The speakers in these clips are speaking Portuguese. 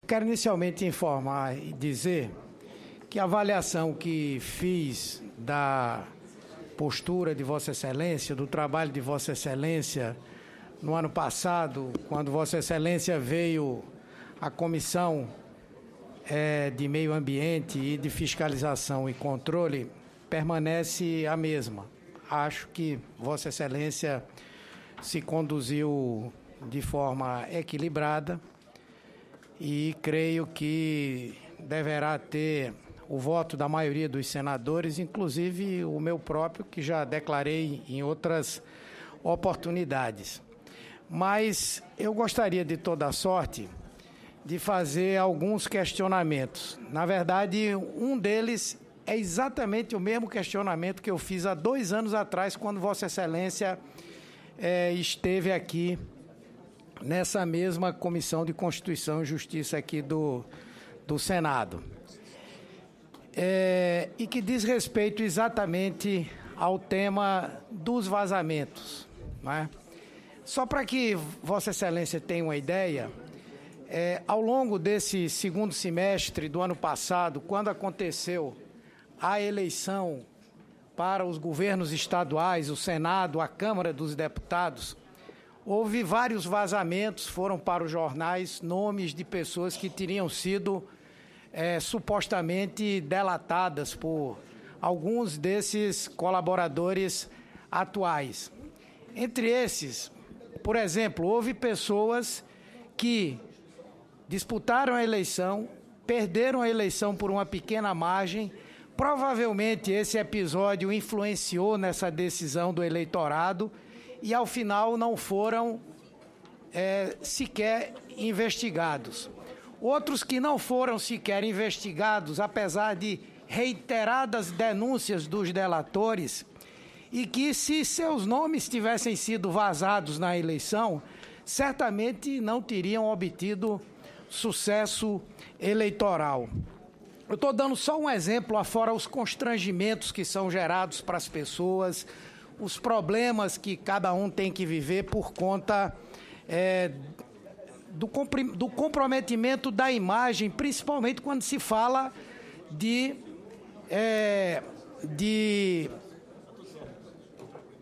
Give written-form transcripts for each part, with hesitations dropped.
Quero inicialmente informar e dizer que a avaliação que fiz da postura de Vossa Excelência, do trabalho de Vossa Excelência no ano passado, quando Vossa Excelência veio à Comissão de Meio Ambiente e de Fiscalização e Controle, permanece a mesma. Acho que Vossa Excelência se conduziu de forma equilibrada e creio que deverá ter o voto da maioria dos senadores, inclusive o meu próprio, que já declarei em outras oportunidades. Mas eu gostaria, de toda sorte, de fazer alguns questionamentos. Na verdade, um deles é exatamente o mesmo questionamento que eu fiz há 2 anos atrás, quando Vossa Excelência esteve aqui nessa mesma Comissão de Constituição e Justiça aqui do Senado. E que diz respeito exatamente ao tema dos vazamentos, não é? Só para que Vossa Excelência tenha uma ideia, ao longo desse segundo semestre do ano passado, quando aconteceu a eleição para os governos estaduais, o Senado, a Câmara dos Deputados, houve vários vazamentos, foram para os jornais nomes de pessoas que teriam sido supostamente delatadas por alguns desses colaboradores atuais. Entre esses, por exemplo, houve pessoas que disputaram a eleição, perderam a eleição por uma pequena margem. Provavelmente esse episódio influenciou nessa decisão do eleitorado e, ao final, não foram sequer investigados. Outros que não foram sequer investigados, apesar de reiteradas denúncias dos delatores, e que, se seus nomes tivessem sido vazados na eleição, certamente não teriam obtido sucesso eleitoral. Eu estou dando só um exemplo, afora os constrangimentos que são gerados para as pessoas, os problemas que cada um tem que viver por conta do comprometimento da imagem, principalmente quando se fala de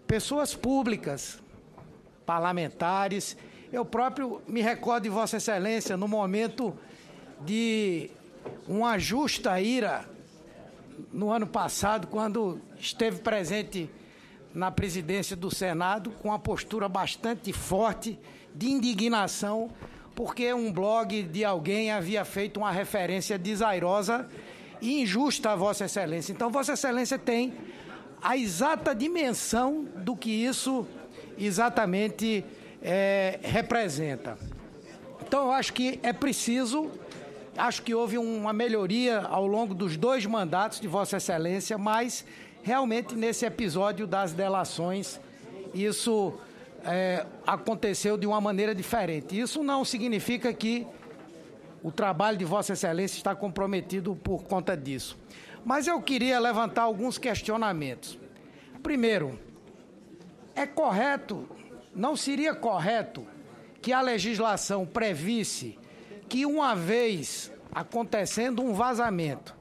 pessoas públicas, parlamentares. Eu próprio me recordo de Vossa Excelência no momento de uma justa ira no ano passado, quando esteve presente na presidência do Senado com uma postura bastante forte de indignação, porque um blog de alguém havia feito uma referência desairosa e injusta a Vossa Excelência. Então, Vossa Excelência tem a exata dimensão do que isso exatamente representa. Então, eu acho que é preciso, acho que houve uma melhoria ao longo dos 2 mandatos de Vossa Excelência, mas realmente nesse episódio das delações, isso aconteceu de uma maneira diferente. Isso não significa que o trabalho de Vossa Excelência está comprometido por conta disso. Mas eu queria levantar alguns questionamentos. Primeiro, não seria correto que a legislação previsse que, uma vez acontecendo um vazamento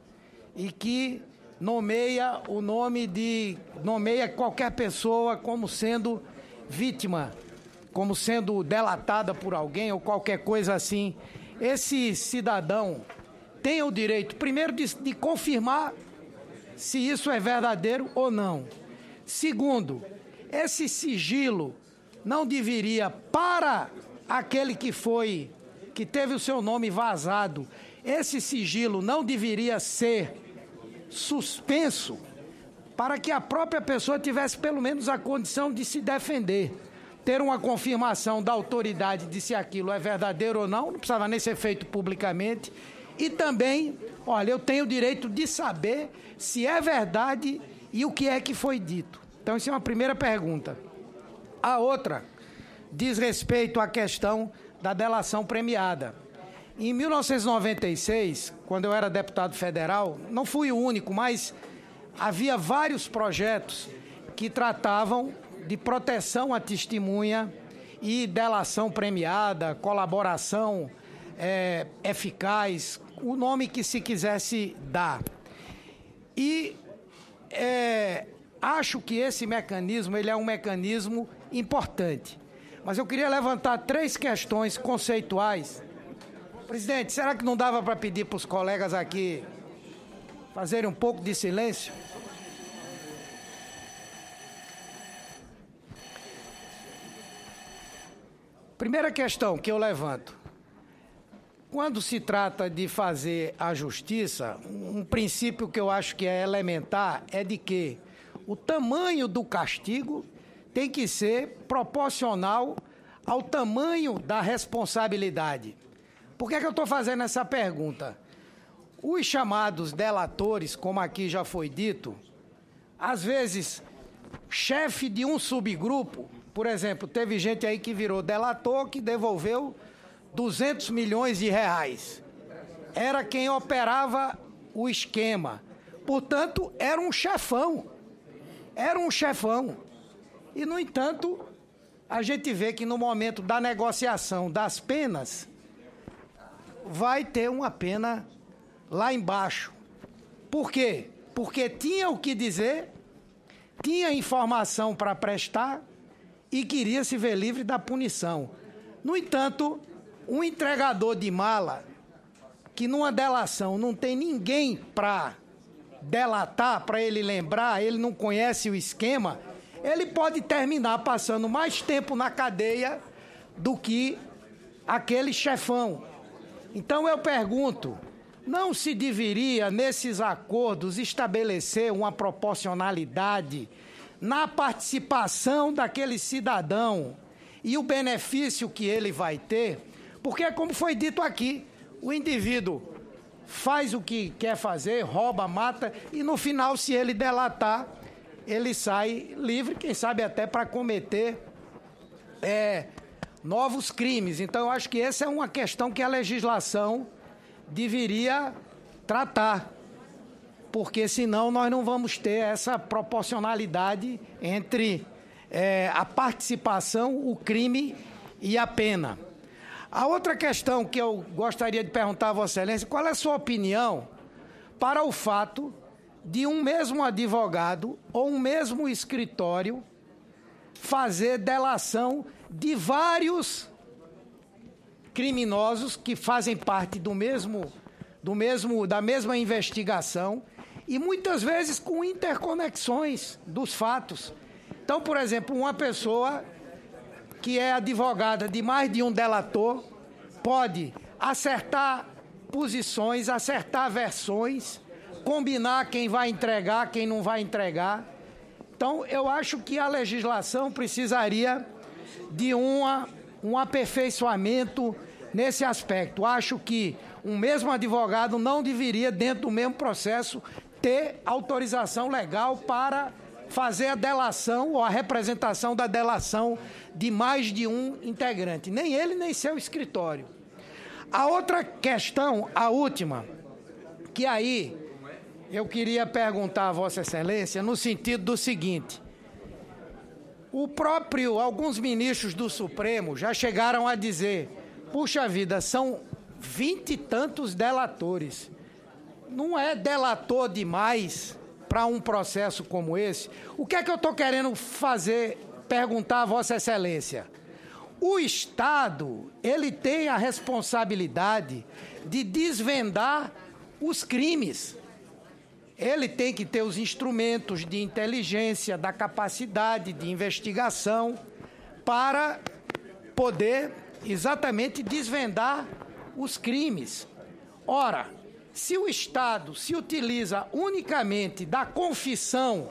e que nomeia qualquer pessoa como sendo vítima, como sendo delatada por alguém ou qualquer coisa assim, esse cidadão tem o direito, primeiro, de confirmar se isso é verdadeiro ou não. Segundo, esse sigilo não deveria, para aquele que teve o seu nome vazado, esse sigilo não deveria ser suspenso para que a própria pessoa tivesse pelo menos a condição de se defender, ter uma confirmação da autoridade de se aquilo é verdadeiro ou não precisava nem ser feito publicamente, e também, olha, eu tenho o direito de saber se é verdade e o que é que foi dito. Então, isso é uma primeira pergunta. A outra diz respeito à questão da delação premiada. Em 1996, quando eu era deputado federal, não fui o único, mas havia vários projetos que tratavam de proteção à testemunha e delação premiada, colaboração eficaz, o nome que se quisesse dar. E acho que esse mecanismo ele é um mecanismo importante. Mas eu queria levantar 3 questões conceituais. Presidente, será que não dava para pedir para os colegas aqui fazerem um pouco de silêncio? Primeira questão que eu levanto. Quando se trata de fazer a justiça, um princípio que eu acho que é elementar é de que o tamanho do castigo tem que ser proporcional ao tamanho da responsabilidade. Por que eu estou fazendo essa pergunta? Os chamados delatores, como aqui já foi dito, às vezes, chefe de um subgrupo, por exemplo, teve gente aí que virou delator que devolveu 200 milhões de reais. Era quem operava o esquema. Portanto, era um chefão. Era um chefão. E, no entanto, a gente vê que no momento da negociação das penas, vai ter uma pena lá embaixo. Por quê? Porque tinha o que dizer, tinha informação para prestar e queria se ver livre da punição. No entanto, um entregador de mala, que numa delação não tem ninguém para delatar, para ele lembrar, ele não conhece o esquema, ele pode terminar passando mais tempo na cadeia do que aquele chefão. Então eu pergunto, não se deveria, nesses acordos, estabelecer uma proporcionalidade na participação daquele cidadão e o benefício que ele vai ter? Porque, como foi dito aqui, o indivíduo faz o que quer fazer, rouba, mata, e no final, se ele delatar, ele sai livre, quem sabe até para cometer novos crimes. Então, eu acho que essa é uma questão que a legislação deveria tratar, porque senão nós não vamos ter essa proporcionalidade entre a participação, o crime e a pena. A outra questão que eu gostaria de perguntar a Vossa Excelência, qual é a sua opinião para o fato de um mesmo advogado ou um mesmo escritório fazer delação de vários criminosos que fazem parte da mesma investigação e muitas vezes com interconexões dos fatos. Então, por exemplo, uma pessoa que é advogada de mais de um delator pode acertar posições, acertar versões, combinar quem vai entregar, quem não vai entregar. Então, eu acho que a legislação precisaria de um aperfeiçoamento nesse aspecto. Acho que um mesmo advogado não deveria, dentro do mesmo processo, ter autorização legal para fazer a delação ou a representação da delação de mais de um integrante. Nem ele, nem seu escritório. A outra questão, a última, que aí eu queria perguntar a Vossa Excelência no sentido do seguinte: alguns ministros do Supremo já chegaram a dizer, puxa vida, são 20 e tantos delatores. Não é delator demais para um processo como esse? O que é que eu estou querendo perguntar a Vossa Excelência? O Estado, ele tem a responsabilidade de desvendar os crimes. Ele tem que ter os instrumentos de inteligência, da capacidade de investigação para poder exatamente desvendar os crimes. Ora, se o Estado se utiliza unicamente da confissão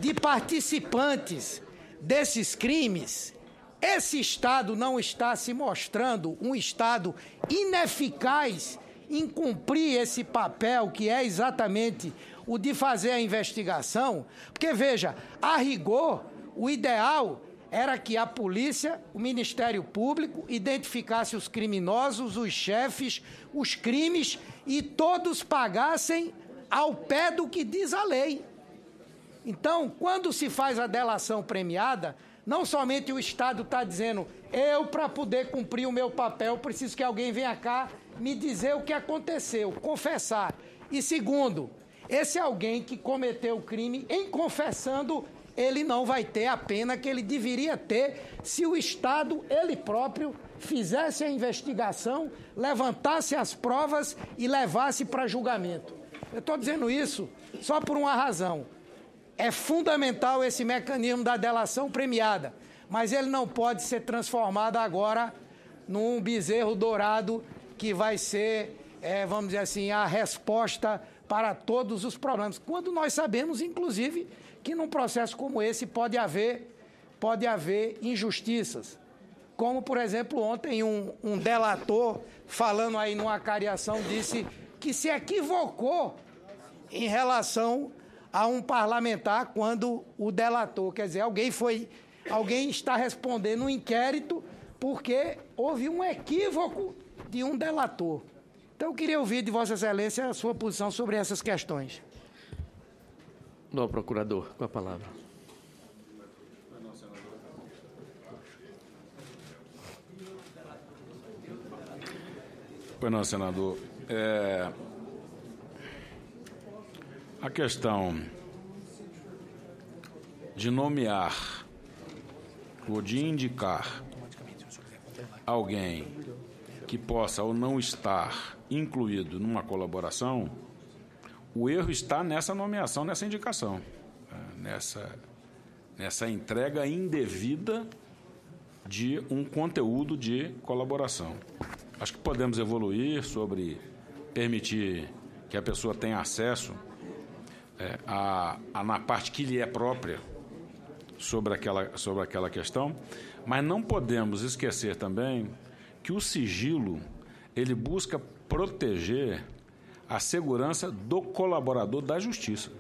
de participantes desses crimes, esse Estado não está se mostrando um Estado ineficaz em cumprir esse papel que é exatamente o de fazer a investigação? Porque, veja, a rigor, o ideal era que a polícia, o Ministério Público, identificasse os criminosos, os chefes, os crimes e todos pagassem ao pé do que diz a lei. Então, quando se faz a delação premiada, Não somente o Estado está dizendo, eu, para poder cumprir o meu papel, preciso que alguém venha cá me dizer o que aconteceu, confessar. E segundo, esse alguém que cometeu o crime, em confessando, ele não vai ter a pena que ele deveria ter se o Estado, ele próprio, fizesse a investigação, levantasse as provas e levasse para julgamento. Eu estou dizendo isso só por uma razão. É fundamental esse mecanismo da delação premiada, mas ele não pode ser transformado agora num bezerro dourado que vai ser, vamos dizer assim, a resposta para todos os problemas. Quando nós sabemos, inclusive, que num processo como esse pode haver injustiças. Como, por exemplo, ontem um delator, falando aí numa cariação, disse que se equivocou em relação a um parlamentar quando o delator, quer dizer, alguém está respondendo um inquérito porque houve um equívoco de um delator. Então, eu queria ouvir de Vossa Excelência a sua posição sobre essas questões. Novo procurador, com a palavra. Pois não, senador. A questão de nomear ou de indicar alguém que possa ou não estar incluído numa colaboração, o erro está nessa nomeação, nessa indicação, nessa entrega indevida de um conteúdo de colaboração. Acho que podemos evoluir sobre permitir que a pessoa tenha acesso na parte que lhe é própria sobre aquela questão, mas não podemos esquecer também que o sigilo ele busca proteger a segurança do colaborador da Justiça.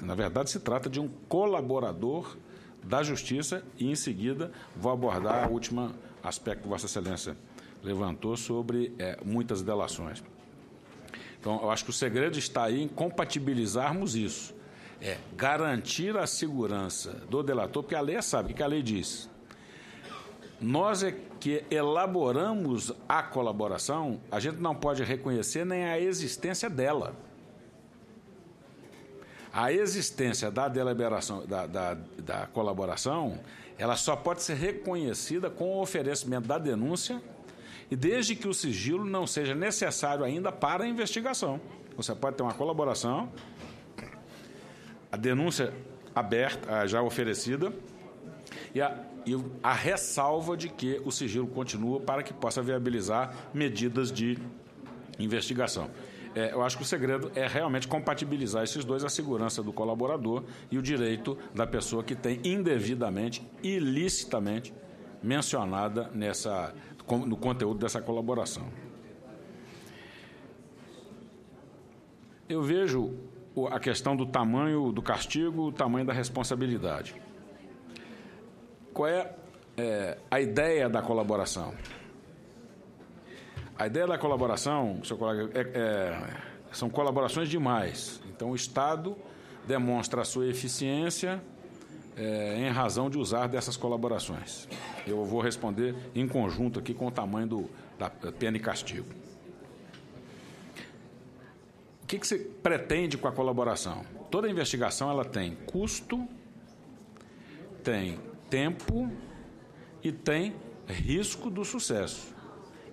Na verdade, se trata de um colaborador da Justiça e, em seguida, vou abordar o último aspecto que Vossa Excelência levantou sobre muitas delações. Então, eu acho que o segredo está aí em compatibilizarmos isso. Garantir a segurança do delator, porque a lei sabe o que a lei diz. Nós que elaboramos a colaboração, a gente não pode reconhecer nem a existência dela. A existência da deliberação, da colaboração, ela só pode ser reconhecida com o oferecimento da denúncia e desde que o sigilo não seja necessário ainda para a investigação. Você pode ter uma colaboração, a denúncia aberta, já oferecida, e a ressalva de que o sigilo continua para que possa viabilizar medidas de investigação. Eu acho que o segredo é realmente compatibilizar esses dois, a segurança do colaborador e o direito da pessoa que tem indevidamente, ilicitamente, mencionada no conteúdo dessa colaboração. Eu vejo a questão do tamanho do castigo, o tamanho da responsabilidade. Qual é a ideia da colaboração? A ideia da colaboração, seu colega, são colaborações demais. Então, o Estado demonstra a sua eficiência em razão de usar dessas colaborações. Eu vou responder em conjunto aqui com o tamanho da pena e castigo. O que se pretende com a colaboração? Toda investigação ela tem custo, tem tempo e tem risco do sucesso.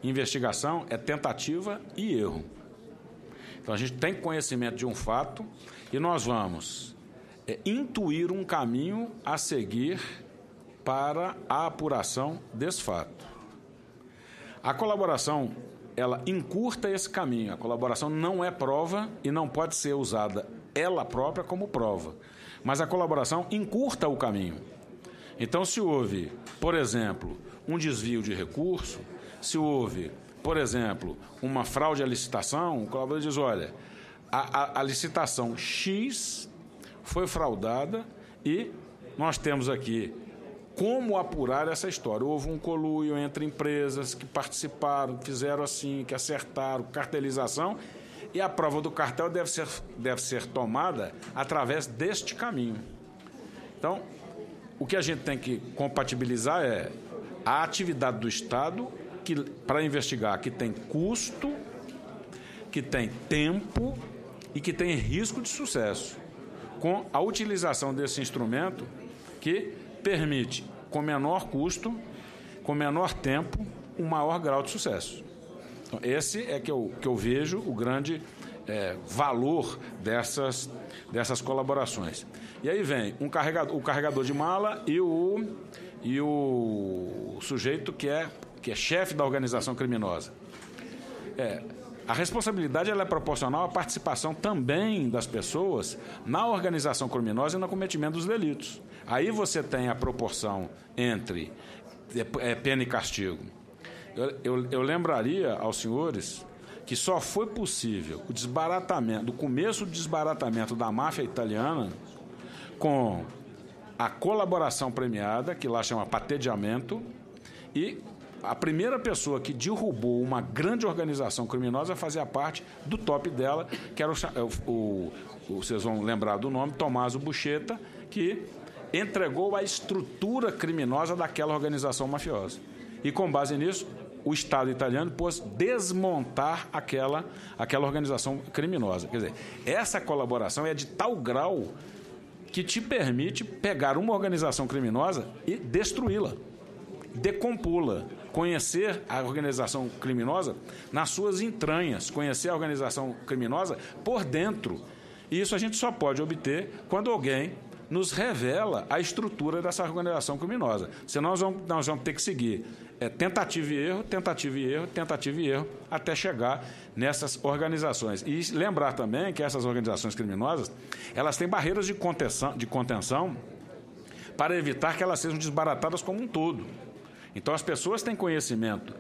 Investigação é tentativa e erro. Então, a gente tem conhecimento de um fato e nós vamos intuir um caminho a seguir para a apuração desse fato. A colaboração, ela encurta esse caminho. A colaboração não é prova e não pode ser usada ela própria como prova. Mas a colaboração encurta o caminho. Então, se houve, por exemplo, um desvio de recurso, se houve, por exemplo, uma fraude à licitação, o colaborador diz, olha, a licitação X foi fraudada e nós temos aqui como apurar essa história. Houve um conluio entre empresas que participaram, que fizeram assim, que acertaram, cartelização, e a prova do cartel deve ser tomada através deste caminho. Então, o que a gente tem que compatibilizar é a atividade do Estado para investigar que tem custo, que tem tempo e que tem risco de sucesso, com a utilização desse instrumento que permite, com menor custo, com menor tempo, um maior grau de sucesso. Então, esse é que eu vejo o grande valor dessas colaborações. E aí vem o carregador de mala e o sujeito que é chefe da organização criminosa. A responsabilidade ela é proporcional à participação também das pessoas na organização criminosa e no cometimento dos delitos. Aí você tem a proporção entre pena e castigo. Eu lembraria aos senhores que só foi possível o começo do desbaratamento da máfia italiana com a colaboração premiada, que lá chama patteggiamento, e a primeira pessoa que derrubou uma grande organização criminosa fazia parte do top dela, que era vocês vão lembrar do nome, Tommaso Buscetta, que entregou a estrutura criminosa daquela organização mafiosa. E, com base nisso, o Estado italiano pôs desmontar aquela organização criminosa. Quer dizer, essa colaboração é de tal grau que te permite pegar uma organização criminosa e destruí-la, decompô-la, conhecer a organização criminosa nas suas entranhas, conhecer a organização criminosa por dentro. E isso a gente só pode obter quando alguém nos revela a estrutura dessa organização criminosa. Senão nós vamos ter que seguir tentativa e erro, tentativa e erro, tentativa e erro, até chegar nessas organizações. E lembrar também que essas organizações criminosas, elas têm barreiras de contenção para evitar que elas sejam desbaratadas como um todo. Então, as pessoas têm conhecimento,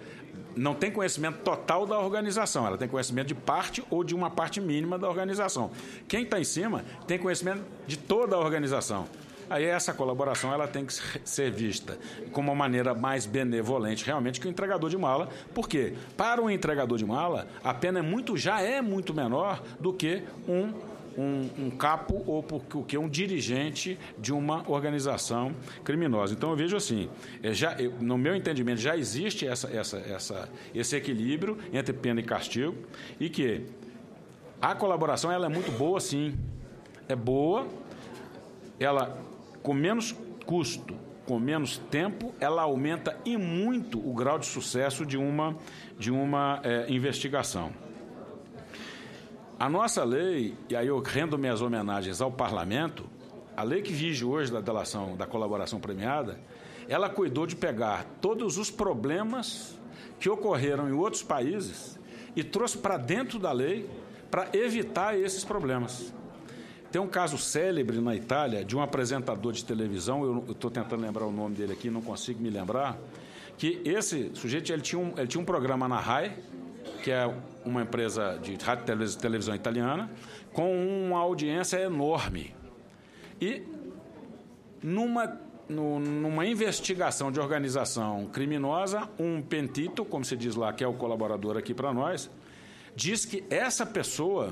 não têm conhecimento total da organização, ela tem conhecimento de parte ou de uma parte mínima da organização. Quem está em cima tem conhecimento de toda a organização. Aí essa colaboração ela tem que ser vista como uma maneira mais benevolente realmente que o entregador de mala, porque para o entregador de mala a pena já é muito menor do que um capo ou porque um dirigente de uma organização criminosa. Então eu vejo assim, no meu entendimento já existe esse equilíbrio entre pena e castigo e que a colaboração ela é muito boa, sim, é boa, ela com menos custo, com menos tempo, ela aumenta e muito o grau de sucesso de uma investigação. A nossa lei, e aí eu rendo minhas homenagens ao Parlamento, a lei que vige hoje da colaboração premiada, ela cuidou de pegar todos os problemas que ocorreram em outros países e trouxe para dentro da lei para evitar esses problemas. Tem um caso célebre na Itália de um apresentador de televisão, eu estou tentando lembrar o nome dele aqui, não consigo me lembrar, que esse sujeito ele tinha um programa na RAI, que é uma empresa de rádio e televisão italiana, com uma audiência enorme. E numa investigação de organização criminosa, um pentito, como se diz lá, que é o colaborador aqui para nós, diz que essa pessoa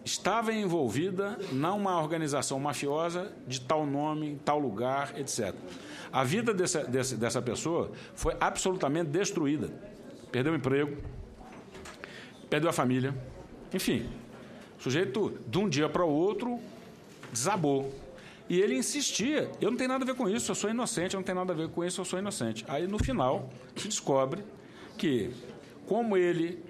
estava envolvida numa organização mafiosa de tal nome, em tal lugar, etc. A vida dessa pessoa foi absolutamente destruída. Perdeu o emprego, perdeu a família, enfim. O sujeito, de um dia para o outro, desabou. E ele insistia, eu não tenho nada a ver com isso, eu sou inocente, eu não tenho nada a ver com isso, eu sou inocente. Aí, no final, se descobre que, como ele,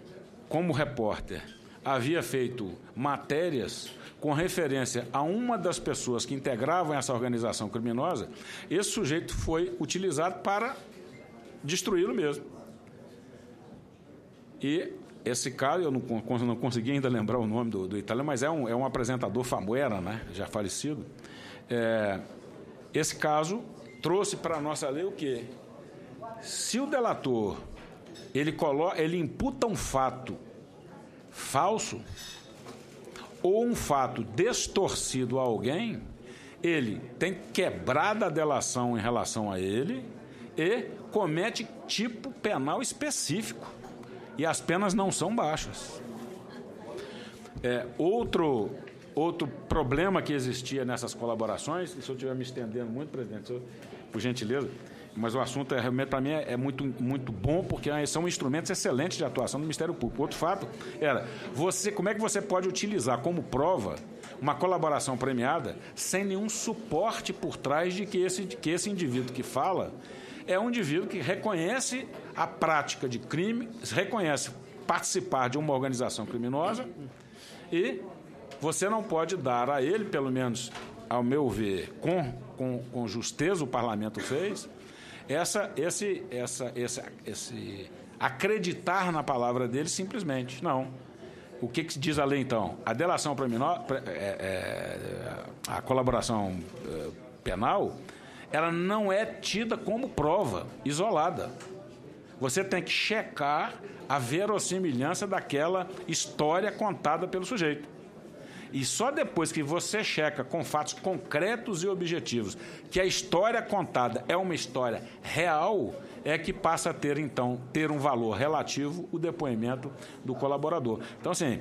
como repórter, havia feito matérias com referência a uma das pessoas que integravam essa organização criminosa, esse sujeito foi utilizado para destruí-lo mesmo. E esse cara, eu não consegui ainda lembrar o nome do italiano, mas é um apresentador famoso, né, já falecido. Esse caso trouxe para a nossa lei o quê? Se o delator ele imputa um fato falso ou um fato distorcido a alguém, ele tem quebrada a delação em relação a ele e comete tipo penal específico. E as penas não são baixas. outro problema que existia nessas colaborações, e se eu estiver me estendendo muito, presidente, por gentileza, mas o assunto realmente, para mim, é muito, muito bom, porque são instrumentos excelentes de atuação do Ministério Público. Outro fato era, como é que você pode utilizar como prova uma colaboração premiada sem nenhum suporte por trás de que esse indivíduo que fala é um indivíduo que reconhece a prática de crime, reconhece participar de uma organização criminosa e você não pode dar a ele, pelo menos, ao meu ver, com justeza o parlamento fez, esse acreditar na palavra dele simplesmente. Não. O que diz a lei, então? A delação a colaboração penal, ela não é tida como prova isolada. Você tem que checar a verossimilhança daquela história contada pelo sujeito. E só depois que você checa com fatos concretos e objetivos que a história contada é uma história real, é que passa a ter um valor relativo o depoimento do colaborador. Então, assim,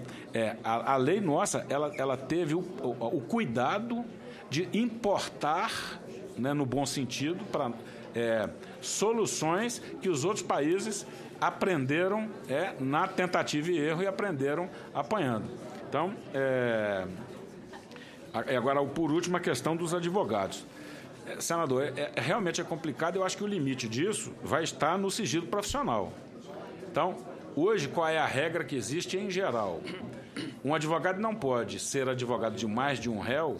a lei nossa, ela teve o cuidado de importar, né, no bom sentido, para soluções que os outros países aprenderam na tentativa e erro e aprenderam apanhando. Então, agora, por último, a questão dos advogados. Senador, realmente é complicado. Eu acho que o limite disso vai estar no sigilo profissional. Então, hoje, qual é a regra que existe em geral? Um advogado não pode ser advogado de mais de um réu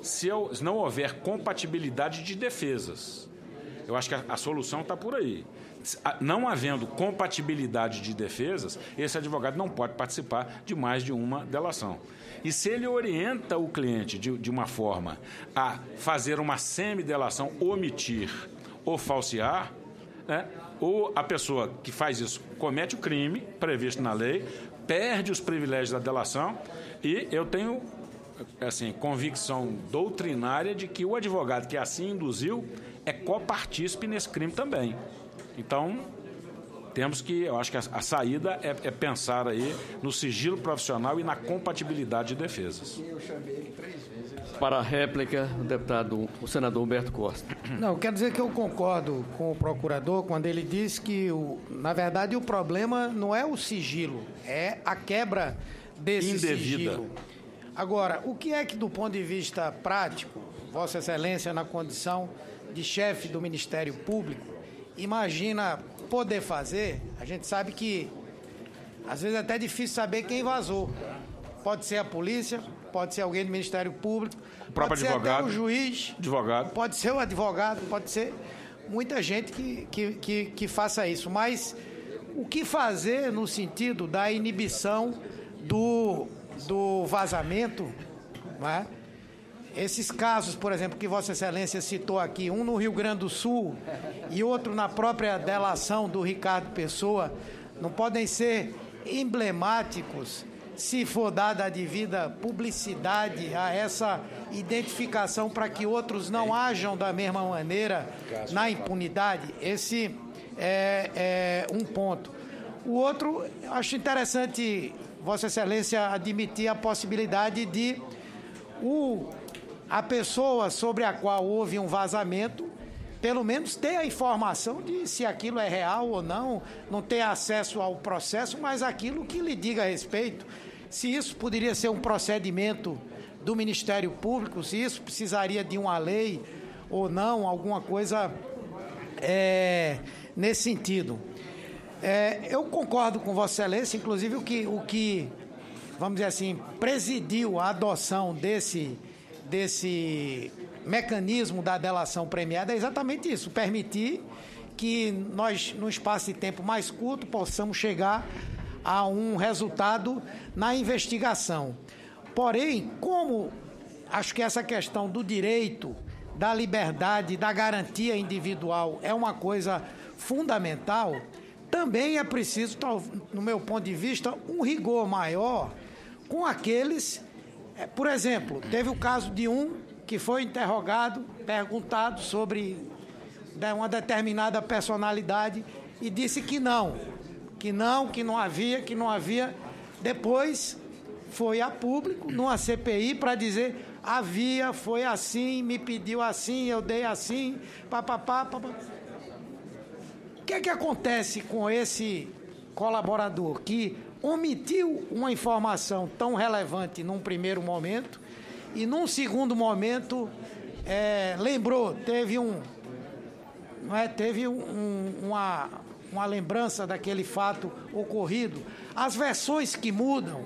se não houver compatibilidade de defesas. Eu acho que a solução está por aí. Não havendo compatibilidade de defesas, esse advogado não pode participar de mais de uma delação. E se ele orienta o cliente de uma forma a fazer uma semidelação, omitir ou falsear, né, ou a pessoa que faz isso comete o crime previsto na lei, perde os privilégios da delação, e eu tenho convicção doutrinária de que o advogado que assim induziu é copartícipe nesse crime também. Então, eu acho que a saída é pensar aí no sigilo profissional e na compatibilidade de defesas. Para a réplica, o senador Humberto Costa. Não, quero dizer que eu concordo com o procurador quando ele diz que, na verdade, o problema não é o sigilo, é a quebra desse indevida sigilo. Agora, o que é que, do ponto de vista prático, Vossa Excelência, na condição de chefe do Ministério Público, imagina poder fazer? A gente sabe que, às vezes, é até difícil saber quem vazou. Pode ser a polícia, pode ser alguém do Ministério Público, o próprio pode advogado, ser até o juiz, pode ser o advogado, pode ser muita gente que faça isso. Mas o que fazer no sentido da inibição do vazamento, não é? Esses casos, por exemplo, que Vossa Excelência citou aqui, um no Rio Grande do Sul e outro na própria delação do Ricardo Pessoa, não podem ser emblemáticos se for dada a devida publicidade a essa identificação para que outros não ajam da mesma maneira na impunidade? Esse é um ponto. O outro, acho interessante Vossa Excelência admitir a possibilidade de a pessoa sobre a qual houve um vazamento, pelo menos ter a informação de se aquilo é real ou não ter acesso ao processo, mas aquilo que lhe diga a respeito, se isso poderia ser um procedimento do Ministério Público, se isso precisaria de uma lei ou não, alguma coisa nesse sentido. Eu concordo com Vossa Excelência, inclusive o que, vamos dizer assim, presidiu a adoção desse mecanismo da delação premiada é exatamente isso, permitir que nós, num espaço de tempo mais curto, possamos chegar a um resultado na investigação. Porém, como acho que essa questão do direito, da liberdade, da garantia individual é uma coisa fundamental, também é preciso, no meu ponto de vista, um rigor maior com aqueles. Por exemplo, teve o caso de um que foi interrogado, perguntado sobre uma determinada personalidade e disse que não havia. Depois foi a público, numa CPI, para dizer havia, foi assim, me pediu assim, eu dei assim, papapá. O que é que acontece com esse colaborador que omitiu uma informação tão relevante num primeiro momento e num segundo momento lembrou, teve uma lembrança daquele fato ocorrido? As versões que mudam,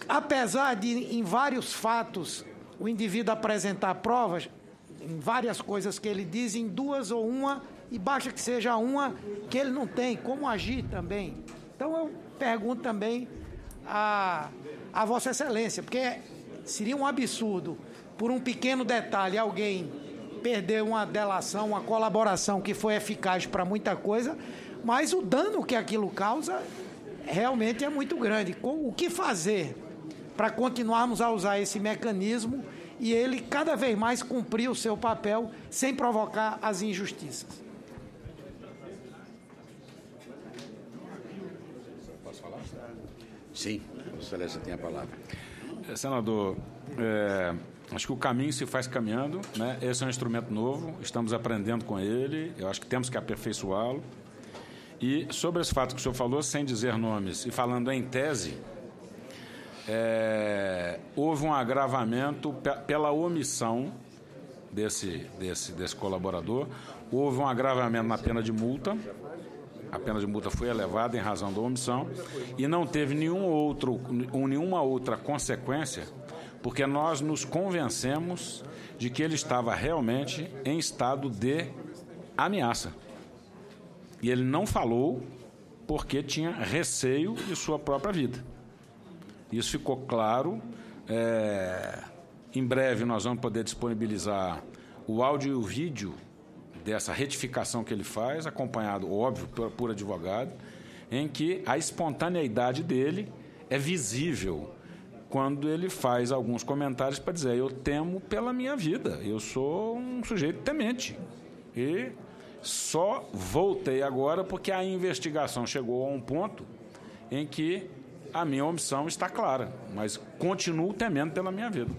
apesar de em vários fatos o indivíduo apresentar provas, em várias coisas que ele diz, em duas ou uma, e basta que seja uma que ele não tem, como agir também? Então eu pergunto também a Vossa Excelência, porque seria um absurdo, por um pequeno detalhe, alguém perder uma delação, uma colaboração que foi eficaz para muita coisa, mas o dano que aquilo causa realmente é muito grande. O que fazer para continuarmos a usar esse mecanismo e ele cada vez mais cumprir o seu papel sem provocar as injustiças? Posso falar? Sim, Vossa Excelência tem a palavra. Senador, acho que o caminho se faz caminhando, né? Esse é um instrumento novo, estamos aprendendo com ele, eu acho que temos que aperfeiçoá-lo. E sobre esse fato que o senhor falou, sem dizer nomes e falando em tese, houve um agravamento pela omissão desse colaborador, houve um agravamento na pena de multa, a pena de multa foi elevada em razão da omissão e não teve nenhuma outra consequência, porque nós nos convencemos de que ele estava realmente em estado de ameaça. E ele não falou porque tinha receio de sua própria vida. Isso ficou claro. Em breve nós vamos poder disponibilizar o áudio e o vídeo dessa retificação que ele faz, acompanhado, óbvio, por advogado, em que a espontaneidade dele é visível quando ele faz alguns comentários para dizer: eu temo pela minha vida, eu sou um sujeito temente. E só voltei agora porque a investigação chegou a um ponto em que a minha omissão está clara, mas continuo temendo pela minha vida.